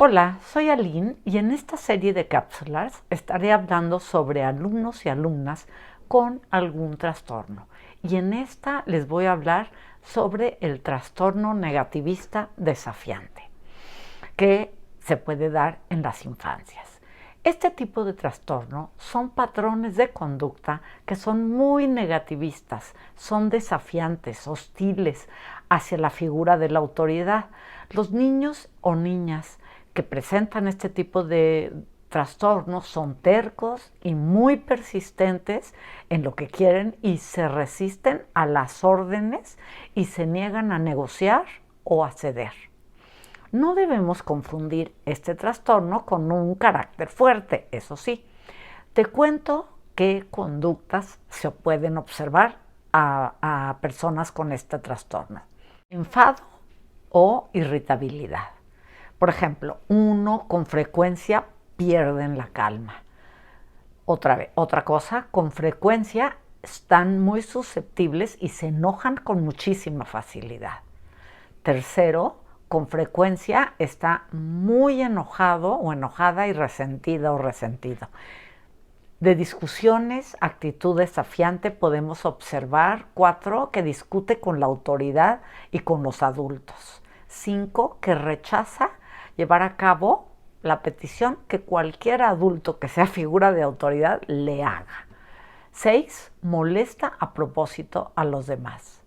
Hola, soy Aline y en esta serie de cápsulas estaré hablando sobre alumnos y alumnas con algún trastorno. Y en esta les voy a hablar sobre el trastorno negativista desafiante, que se puede dar en las infancias. Este tipo de trastorno son patrones de conducta que son muy negativistas, son desafiantes, hostiles hacia la figura de la autoridad. Los niños o niñas que presentan este tipo de trastornos son tercos y muy persistentes en lo que quieren y se resisten a las órdenes y se niegan a negociar o a ceder. No debemos confundir este trastorno con un carácter fuerte, eso sí. Te cuento qué conductas se pueden observar a personas con este trastorno. Enfado o irritabilidad. Por ejemplo, uno con frecuencia pierden la calma. Otra cosa, con frecuencia están muy susceptibles y se enojan con muchísima facilidad. Tercero, con frecuencia está muy enojado o enojada y resentida o resentido. De discusiones, actitud desafiante podemos observar 4, que discute con la autoridad y con los adultos. 5, que rechaza llevar a cabo la petición que cualquier adulto que sea figura de autoridad le haga. 6, molesta a propósito a los demás.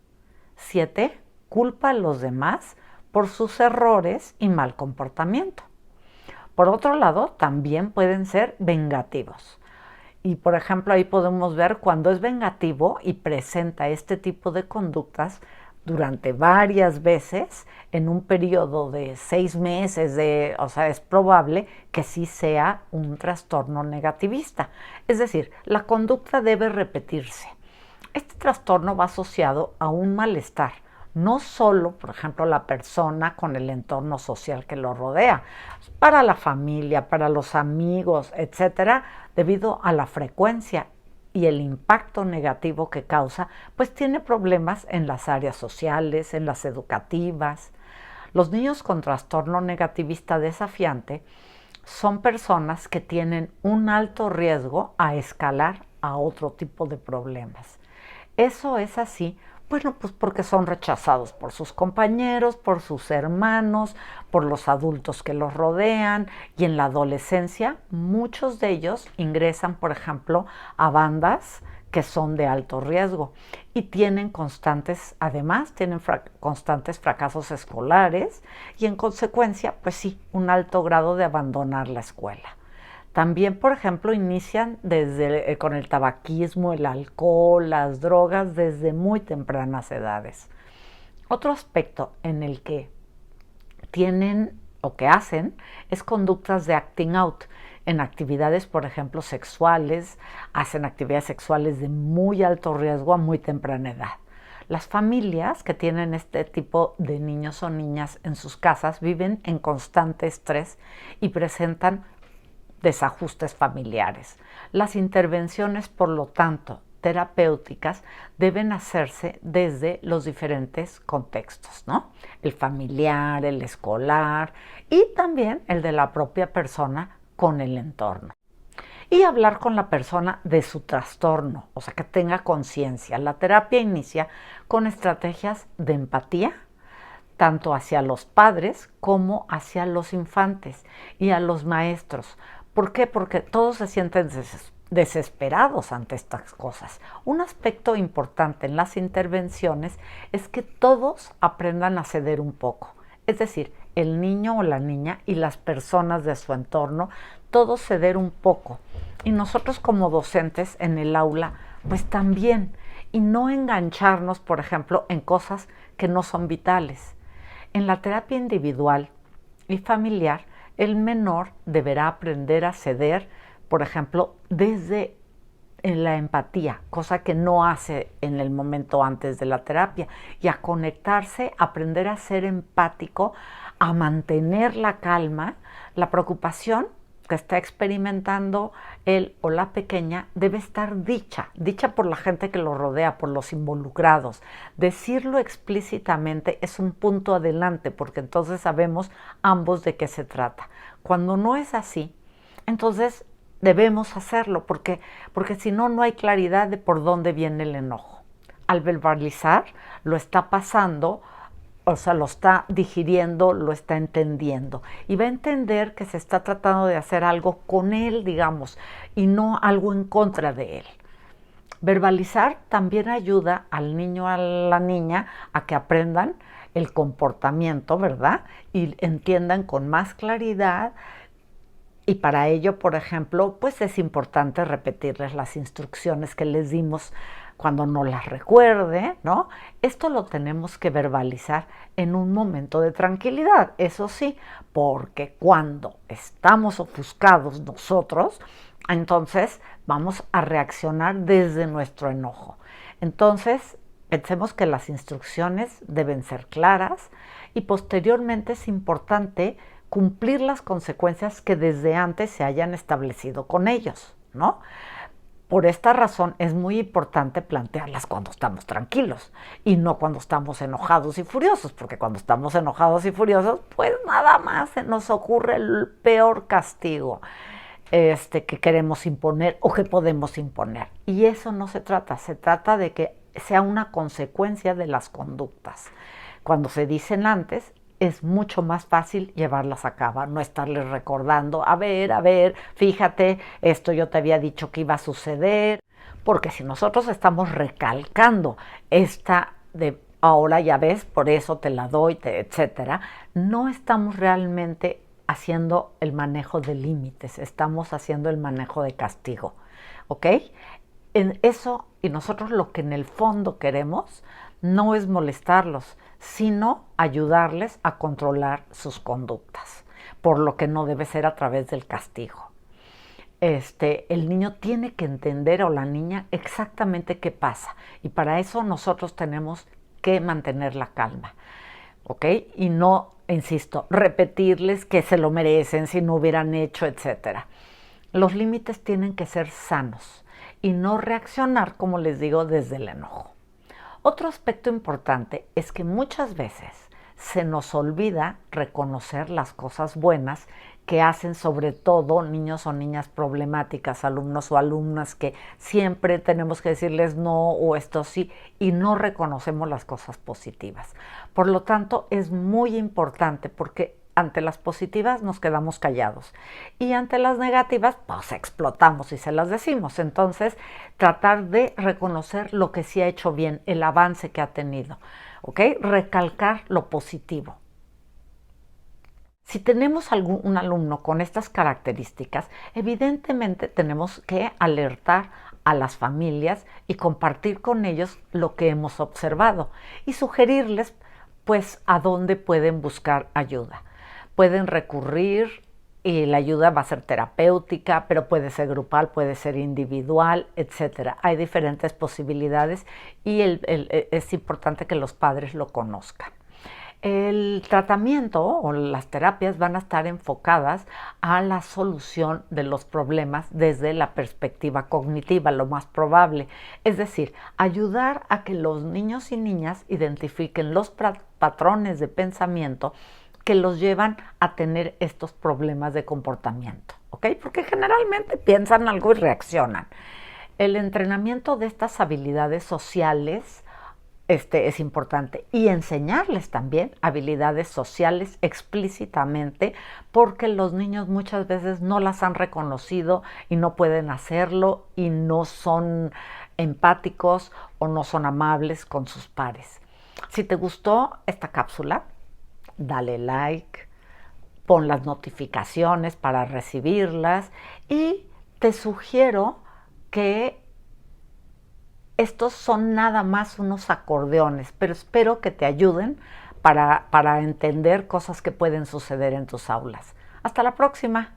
7, culpa a los demás por sus errores y mal comportamiento. Por otro lado, también pueden ser vengativos. Y por ejemplo, ahí podemos ver cuando es vengativo y presenta este tipo de conductas durante varias veces en un periodo de 6 meses, es probable que sí sea un trastorno negativista. Es decir, la conducta debe repetirse. Este trastorno va asociado a un malestar, no solo, por ejemplo, la persona con el entorno social que lo rodea, para la familia, para los amigos, etcétera, debido a la frecuencia y el impacto negativo que causa, pues tiene problemas en las áreas sociales, en las educativas. Los niños con trastorno negativista desafiante son personas que tienen un alto riesgo a escalar a otro tipo de problemas. Eso es así, bueno, pues porque son rechazados por sus compañeros, por sus hermanos, por los adultos que los rodean, y en la adolescencia muchos de ellos ingresan, por ejemplo, a bandas que son de alto riesgo y tienen constantes fracasos escolares y en consecuencia, pues sí, un alto grado de abandonar la escuela. También, por ejemplo, inician con el tabaquismo, el alcohol, las drogas desde muy tempranas edades. Otro aspecto en el que tienen o que hacen es conductas de acting out. En actividades, por ejemplo, sexuales, hacen actividades sexuales de muy alto riesgo a muy temprana edad. Las familias que tienen este tipo de niños o niñas en sus casas viven en constante estrés y presentan desajustes familiares. Las intervenciones, por lo tanto, terapéuticas deben hacerse desde los diferentes contextos, ¿no? El familiar, el escolar y también el de la propia persona con el entorno. Y hablar con la persona de su trastorno, o sea, que tenga conciencia. La terapia inicia con estrategias de empatía, tanto hacia los padres como hacia los infantes y a los maestros. ¿Por qué? Porque todos se sienten desesperados ante estas cosas. Un aspecto importante en las intervenciones es que todos aprendan a ceder un poco. Es decir, el niño o la niña y las personas de su entorno, todos ceder un poco. Y nosotros como docentes en el aula, pues también. Y no engancharnos, por ejemplo, en cosas que no son vitales. En la terapia individual y familiar, el menor deberá aprender a ceder, por ejemplo, desde la empatía, cosa que no hace en el momento antes de la terapia, y a conectarse, aprender a ser empático, a mantener la calma, la preocupación que está experimentando él o la pequeña debe estar dicha por la gente que lo rodea, por los involucrados. Decirlo explícitamente es un punto adelante, porque entonces sabemos ambos de qué se trata. Cuando no es así, entonces debemos hacerlo, porque si no, no hay claridad de por dónde viene el enojo. Al verbalizar, lo está pasando, o sea, lo está digiriendo, lo está entendiendo. Y va a entender que se está tratando de hacer algo con él, digamos, y no algo en contra de él. Verbalizar también ayuda al niño o a la niña a que aprendan el comportamiento, ¿verdad? Y entiendan con más claridad. Y para ello, por ejemplo, pues es importante repetirles las instrucciones que les dimos cuando no las recuerde, ¿no? Esto lo tenemos que verbalizar en un momento de tranquilidad, eso sí, porque cuando estamos ofuscados nosotros, entonces vamos a reaccionar desde nuestro enojo. Entonces, pensemos que las instrucciones deben ser claras y posteriormente es importante cumplir las consecuencias que desde antes se hayan establecido con ellos, ¿no? Por esta razón es muy importante plantearlas cuando estamos tranquilos y no cuando estamos enojados y furiosos, porque cuando estamos enojados y furiosos, pues nada más se nos ocurre el peor castigo que queremos imponer o que podemos imponer. Y eso no se trata de que sea una consecuencia de las conductas. Cuando se dicen antes, es mucho más fácil llevarlas a cabo, no estarles recordando, a ver, fíjate, esto yo te había dicho que iba a suceder, porque si nosotros estamos recalcando esta de ahora ya ves, por eso te la doy, etcétera, no estamos realmente haciendo el manejo de límites, estamos haciendo el manejo de castigo, ¿ok? En eso, y nosotros lo que en el fondo queremos no es molestarlos, sino ayudarles a controlar sus conductas, por lo que no debe ser a través del castigo. El niño tiene que entender, o la niña, exactamente qué pasa, y para eso nosotros tenemos que mantener la calma, ¿ok? Y no, insisto, repetirles que se lo merecen si no hubieran hecho, etcétera. Los límites tienen que ser sanos y no reaccionar, como les digo, desde el enojo. Otro aspecto importante es que muchas veces se nos olvida reconocer las cosas buenas que hacen sobre todo niños o niñas problemáticas, alumnos o alumnas que siempre tenemos que decirles no o esto sí y no reconocemos las cosas positivas. Por lo tanto, es muy importante porque ante las positivas nos quedamos callados y ante las negativas pues explotamos y se las decimos. Entonces, tratar de reconocer lo que sí ha hecho bien, el avance que ha tenido, ¿ok? Recalcar lo positivo. Si tenemos un alumno con estas características, evidentemente tenemos que alertar a las familias y compartir con ellos lo que hemos observado y sugerirles pues a dónde pueden buscar ayuda. Pueden recurrir y la ayuda va a ser terapéutica, pero puede ser grupal, puede ser individual, etcétera. Hay diferentes posibilidades y es importante que los padres lo conozcan. El tratamiento o las terapias van a estar enfocadas a la solución de los problemas desde la perspectiva cognitiva, lo más probable. Es decir, ayudar a que los niños y niñas identifiquen los patrones de pensamiento que los llevan a tener estos problemas de comportamiento, ¿ok? Porque generalmente piensan algo y reaccionan. El entrenamiento de estas habilidades sociales es importante y enseñarles también habilidades sociales explícitamente porque los niños muchas veces no las han reconocido y no pueden hacerlo y no son empáticos o no son amables con sus pares. Si te gustó esta cápsula, dale like, pon las notificaciones para recibirlas y te sugiero que estos son nada más unos acordeones, pero espero que te ayuden para entender cosas que pueden suceder en tus aulas. Hasta la próxima.